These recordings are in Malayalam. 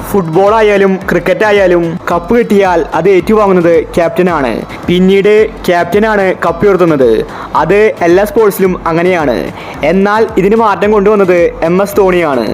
ഫുട്ബോൾ ആയാലും ക്രിക്കറ്റ് ആയാലും കപ്പ് കിട്ടിയാൽ അത് ഏറ്റുവാങ്ങുന്നത് ക്യാപ്റ്റനാണ്. പിന്നീട് ക്യാപ്റ്റനാണ് കപ്പ് ഉയർത്തുന്നത്. അത് എല്ലാ സ്പോർട്സിലും അങ്ങനെയാണ്. എന്നാൽ ഇതിന് മാറ്റം കൊണ്ടുവന്നത് MS ധോണിയാണ്.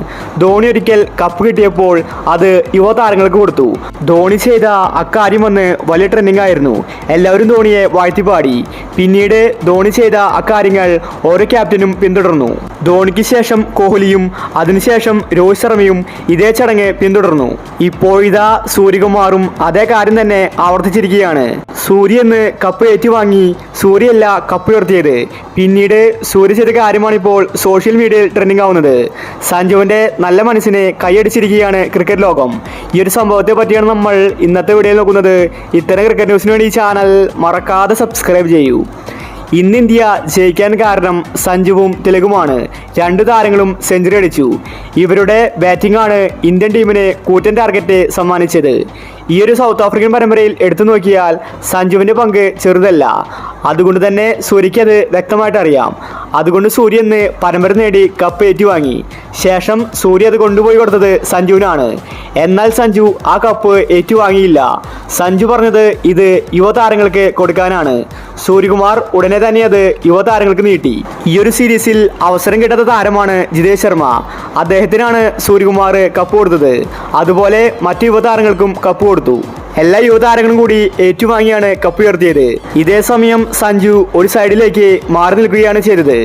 ധോണി ഒരിക്കൽ കപ്പ് കിട്ടിയപ്പോൾ അത് യുവതാരങ്ങൾക്ക് കൊടുത്തു. ധോണി ചെയ്ത അക്കാര്യം വന്ന് വലിയ ട്രെൻഡിങ് ആയിരുന്നു. എല്ലാവരും ധോണിയെ വാഴ്ത്തിപ്പാടി. പിന്നീട് ധോണി ചെയ്ത അക്കാര്യങ്ങൾ ഓരോ ക്യാപ്റ്റനും പിന്തുടർന്നു. ധോണിക്ക് ശേഷം കോഹ്ലിയും അതിനുശേഷം രോഹിത് ശർമ്മയും ഇതേ ചടങ്ങ് പിന്തുടർന്നു. ഇപ്പോഴിതാ സൂര്യകുമാറും അതേ കാര്യം തന്നെ ആവർത്തിച്ചിരിക്കുകയാണ്. സൂര്യ എന്ന് കപ്പ് ഏറ്റുവാങ്ങി. സൂര്യയല്ല കപ്പ് ഉയർത്തിയത്. പിന്നീട് സൂര്യ ചെയ്ത കാര്യമാണിപ്പോൾ സോഷ്യൽ മീഡിയയിൽ ട്രെൻഡിങ് ആവുന്നത്. സഞ്ജുവിൻ്റെ നല്ല മനസ്സിനെ കൈയടിച്ചിരിക്കുകയാണ് ക്രിക്കറ്റ് ലോകം. ഈ ഒരു സംഭവത്തെ പറ്റിയാണ് നമ്മൾ ഇന്നത്തെ വീഡിയോയിൽ നോക്കുന്നത്. ഇത്തരം ക്രിക്കറ്റ് ന്യൂസിന് വേണ്ടി ഈ ചാനൽ മറക്കാതെ സബ്സ്ക്രൈബ് ചെയ്യൂ. ഇന്ന് ഇന്ത്യ ജയിക്കാൻ കാരണം സഞ്ജുവും തിലകുമാണ്. രണ്ടു താരങ്ങളും സെഞ്ചുറി അടിച്ചു. ഇവരുടെ ബാറ്റിംഗ് ആണ് ഇന്ത്യൻ ടീമിന് കൂറ്റൻ ടാർഗറ്റ് സമ്മാനിച്ചത്. ഈ ഒരു സൗത്ത് ആഫ്രിക്കൻ പരമ്പരയിൽ എടുത്തു നോക്കിയാൽ സഞ്ജുവിൻ്റെ പങ്ക് ചെറുതല്ല. അതുകൊണ്ട് തന്നെ സൂര്യയ്ക്ക് അത് വ്യക്തമായിട്ട് അറിയാം. അതുകൊണ്ട് സൂര്യ ഇന്ന് പരമ്പര നേടി കപ്പ് ഏറ്റുവാങ്ങി. ശേഷം സൂര്യ അത് കൊണ്ടുപോയി കൊടുത്തത് സഞ്ജുവിനാണ്. എന്നാൽ സഞ്ജു ആ കപ്പ് ഏറ്റുവാങ്ങിയില്ല. സഞ്ജു പറഞ്ഞത് ഇത് യുവതാരങ്ങൾക്ക് കൊടുക്കാനാണ്. സൂര്യകുമാർ ഉടനെ തന്നെ അത് യുവതാരങ്ങൾക്ക് നീട്ടി. ഈ ഒരു സീരീസിൽ അവസരം കിട്ടാത്ത താരമാണ് ജിതേഷ് ശർമ്മ. അദ്ദേഹത്തിനാണ് സൂര്യകുമാർ കപ്പ് കൊടുത്തത്. അതുപോലെ മറ്റു യുവതാരങ്ങൾക്കും കപ്പ് കൊടുത്തു. എല്ലാ യുവതാരങ്ങളും കൂടി ഏറ്റുവാങ്ങിയാണ് കപ്പ് ഉയർത്തിയത്. ഇതേ സമയം സഞ്ജു ഒരു സൈഡിലേക്ക് മാറി നിൽക്കുകയാണ് ചെയ്തത്.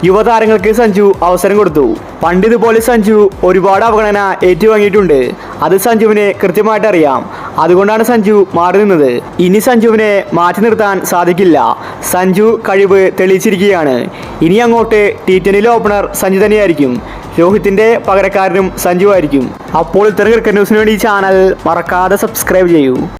യുവതാരങ്ങൾക്ക് സഞ്ജു അവസരം കൊടുത്തു. പണ്ടിതുപോലെ സഞ്ജു ഒരുപാട് അവഗണന ഏറ്റുവാങ്ങിയിട്ടുണ്ട്. അത് സഞ്ജുവിന് കൃത്യമായിട്ട് അറിയാം. അതുകൊണ്ടാണ് സഞ്ജു മാറി നിന്നത്. ഇനി സഞ്ജുവിനെ മാറ്റി നിർത്താൻ സാധിക്കില്ല. സഞ്ജു കഴിവ് തെളിയിച്ചിരിക്കുകയാണ്. ഇനി അങ്ങോട്ട് T20 ഓപ്പണർ സഞ്ജു തന്നെയായിരിക്കും. രോഹിത്തിൻ്റെ പകരക്കാരനും സഞ്ജു ആയിരിക്കും. അപ്പോൾ ഇത്തരം ക്രിക്കറ്റ് ന്യൂസിന് വേണ്ടി ഈ ചാനൽ മറക്കാതെ സബ്സ്ക്രൈബ് ചെയ്യൂ.